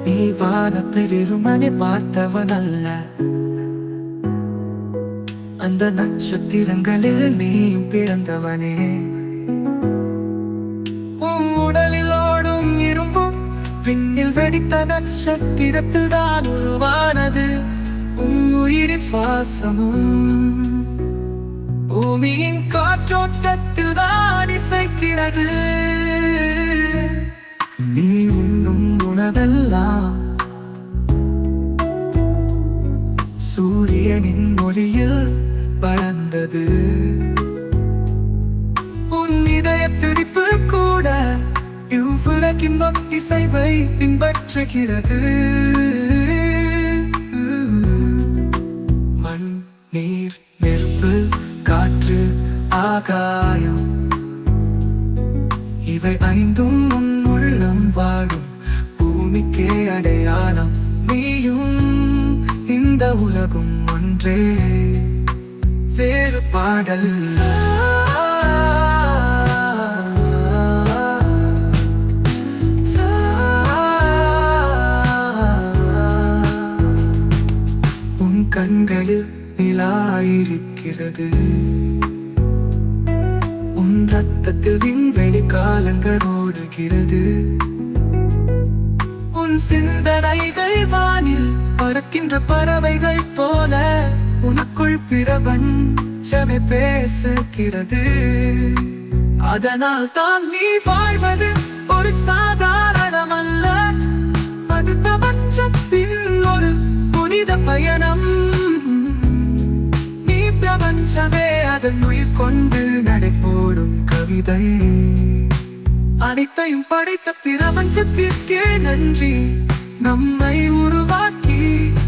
நீ வானத்தை வெறுமனே பார்த்தவனல்ல, அந்த நட்சத்திரங்களில் நீயும் பிறந்தவனே. உடலில் ஓடும் இரும்பும் விண்ணில் வெடித்த நட்சத்திரத்தில் தான் உருவானது. உயிரின் சுவாசமும் பூமியின் காற்றோட்டத்தில் தான் இசைக்கிறது. நீ உண்ணும் உணவெல்லாம் சூரியனின் ஒளியில் வளர்ந்தது. உன் இதய துடிப்பு கூட இவ்வுலகின் இசைவை பின்பற்றுகிறது. மண், நீர், நெருப்பு, காற்று, ஆகாயம், இவை ஐந்தும் உன் உள்ளம் வாழும் பூமிக்கே அடையாளம். நீயும் இந்த உலகும் ஒன்றே, வேறுபாடல். உன் கண்களில் நிலாயிருக்கிறது, உன் ரத்தத்தில் விண்வெளி காலங்கள் ஓடுகிறது. உன் சிந்தனைகள் வானில் பறக்கின்ற பறவைகள் போல உனக்குள் பிரபஞ்சமே பேசுகிறது. அதனால் தான் நீ வாழ்வது ஒரு சாதாரணமல்ல, அது பிரபஞ்சத்தின் ஒரு புனித பயணம். நீ பிரபஞ்சமே அதன் உயிர் கொண்டு நடைபோடும் கவிதை. அனைத்தையும் படைத்த பிரபஞ்சத்திற்கே நன்றி. நம்மை உருவாக்கி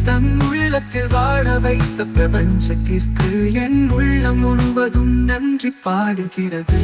தன் உள்ளத்தில் வாழ வைத்த பிரபஞ்சத்திற்கு என் உள்ளம் முழுவதும் நன்றி பாடுகிறது.